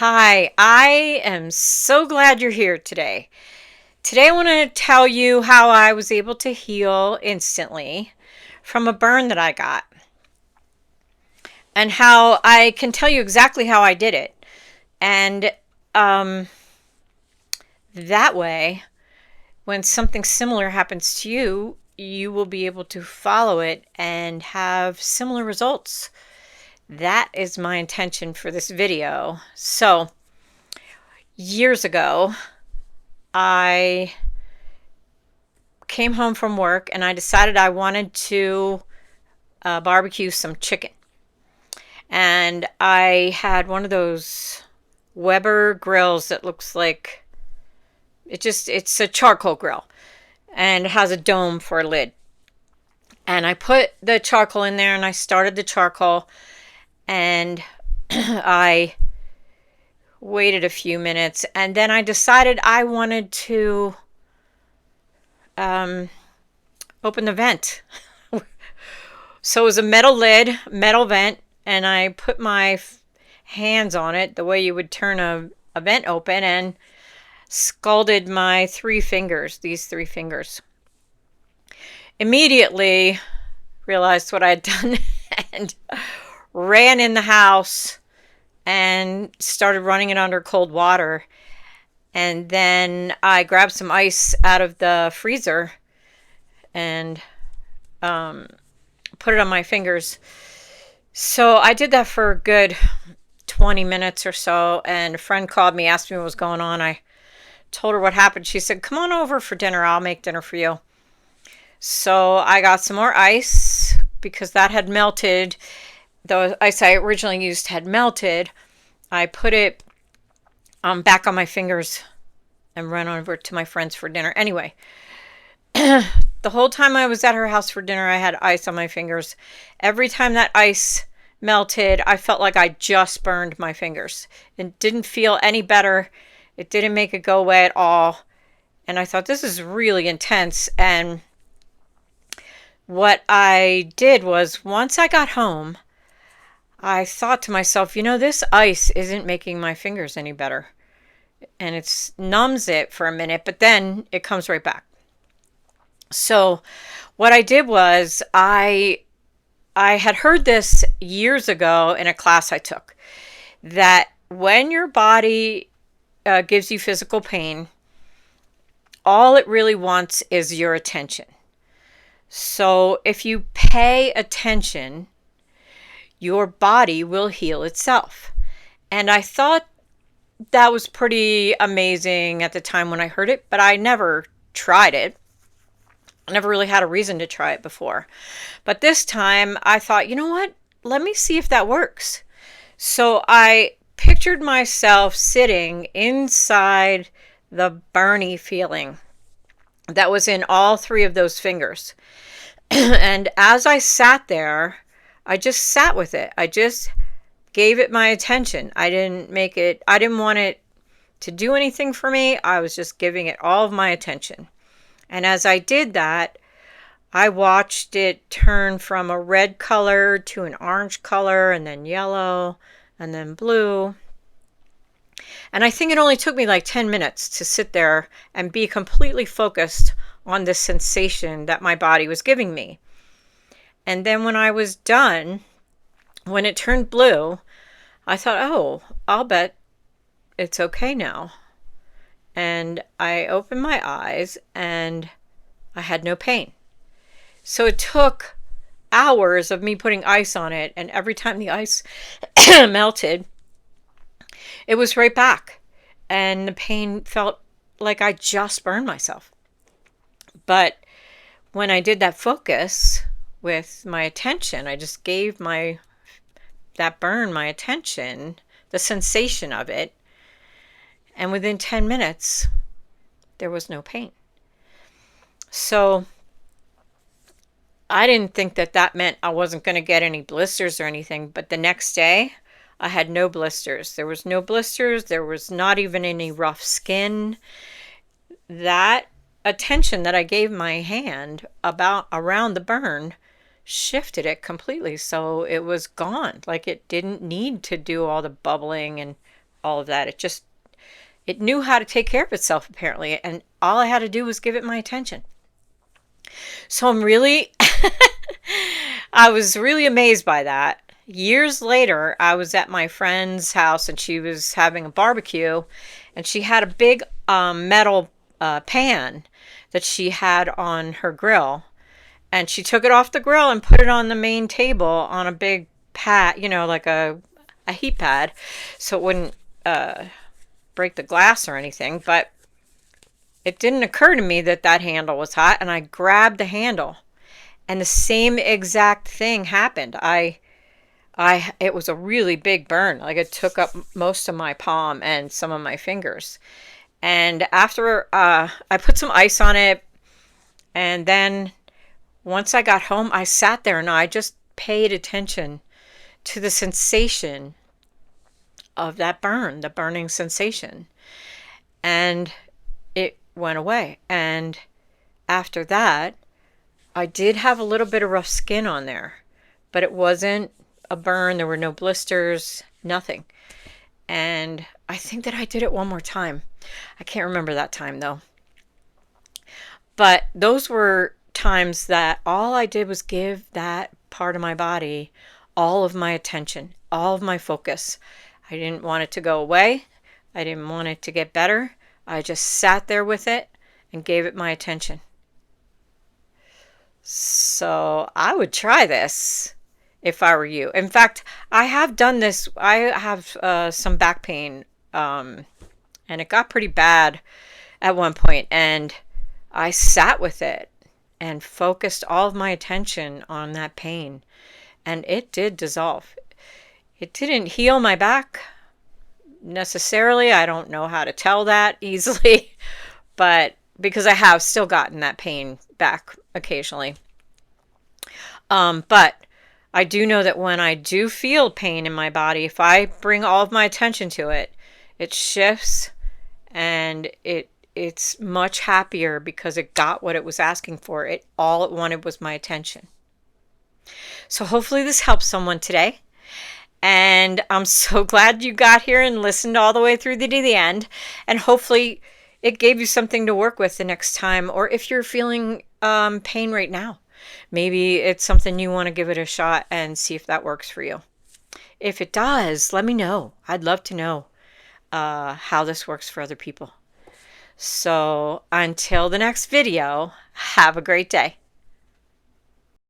Hi, I am so glad you're here today. Today, I want to tell you how I was able to heal instantly from a burn that I got, and how I can tell you exactly how I did it. And um, that way, when something similar happens to you, you will be able to follow it and have similar results. That is my intention for this video. So, years ago, I came home from work and I decided I wanted to barbecue some chicken. And I had one of those Weber grills that looks like it's a charcoal grill and it has a dome for a lid. And I put the charcoal in there and I started the charcoal and I waited a few minutes and then I decided I wanted to um, open the vent. So it was a metal lid, metal vent, and I put my hands on it the way you would turn a vent open and scalded my these three fingers. Immediately realized what I had done and ran in the house and started running it under cold water. And then I grabbed some ice out of the freezer and put it on my fingers. So I did that for a good 20 minutes or so, and a friend called me, asked me what was going on. I told her what happened. She said, "Come on over for dinner. I'll make dinner for you." So I got some more ice because that had melted. The ice I originally used had melted. I put it back on my fingers and ran over to my friends for dinner. Anyway, the whole time I was at her house for dinner, I had ice on my fingers. Every time that ice melted, I felt like I just burned my fingers. It didn't feel any better. It didn't make it go away at all. And I thought, this is really intense. And what I did was, once I got home, I thought to myself, this ice isn't making my fingers any better. And it numbs it for a minute, but then it comes right back. So what I did was I had heard this years ago in a class I took, that when your body gives you physical pain, all it really wants is your attention. So if you pay attention, your body will heal itself. And I thought that was pretty amazing at the time when I heard it, but I never tried it. I never really had a reason to try it before. But this time I thought, you know what? Let me see if that works. So I pictured myself sitting inside the burny feeling that was in all three of those fingers. And as I sat there, I just sat with it. I just gave it my attention. I didn't want it to do anything for me. I was just giving it all of my attention. And as I did that, I watched it turn from a red color to an orange color, and then yellow, and then blue. And I think it only took me like 10 minutes to sit there and be completely focused on the sensation that my body was giving me. And then when I was done, when it turned blue, I thought, oh, I'll bet it's okay now. And I opened my eyes and I had no pain. So it took hours of me putting ice on it, and every time the ice melted, it was right back. And the pain felt like I just burned myself. But when I did that focus with my attention, I just gave that burn my attention, the sensation of it, and within 10 minutes, there was no pain. So I didn't think that meant I wasn't going to get any blisters or anything, but the next day, I had no blisters. There was no blisters. There was not even any rough skin. That attention that I gave my hand around the burn shifted it completely. So it was gone. Like, it didn't need to do all the bubbling and all of that. It knew how to take care of itself apparently, and all I had to do was give it my attention. So I was really amazed by that. Years later, I was at my friend's house and she was having a barbecue, and she had a big metal pan that she had on her grill, and she took it off the grill and put it on the main table on a big pad, like a heat pad, so it wouldn't break the glass or anything. But it didn't occur to me that that handle was hot, and I grabbed the handle, and the same exact thing happened. It was a really big burn. Like, it took up most of my palm and some of my fingers. And after I put some ice on it, and then once I got home, I sat there and I just paid attention to the sensation of that burn, the burning sensation. And it went away. And after that, I did have a little bit of rough skin on there, but it wasn't a burn. There were no blisters, nothing. And I think that I did it one more time. I can't remember that time though. But those were times that all I did was give that part of my body all of my attention, all of my focus. I didn't want it to go away. I didn't want it to get better. I just sat there with it and gave it my attention. So I would try this if I were you. In fact, I have done this. I have some back pain, and it got pretty bad at one point, and I sat with it and focused all of my attention on that pain, and it did dissolve. It didn't heal my back necessarily. I don't know how to tell that easily, but because I have still gotten that pain back occasionally. But I do know that when I do feel pain in my body, if I bring all of my attention to it, it shifts, and it's much happier because it got what it was asking for. All it wanted was my attention. So hopefully this helps someone today. And I'm so glad you got here and listened all the way through to the end. And hopefully it gave you something to work with the next time. Or if you're feeling pain right now, maybe it's something you want to give it a shot and see if that works for you. If it does, let me know. I'd love to know how this works for other people. So until the next video, have a great day.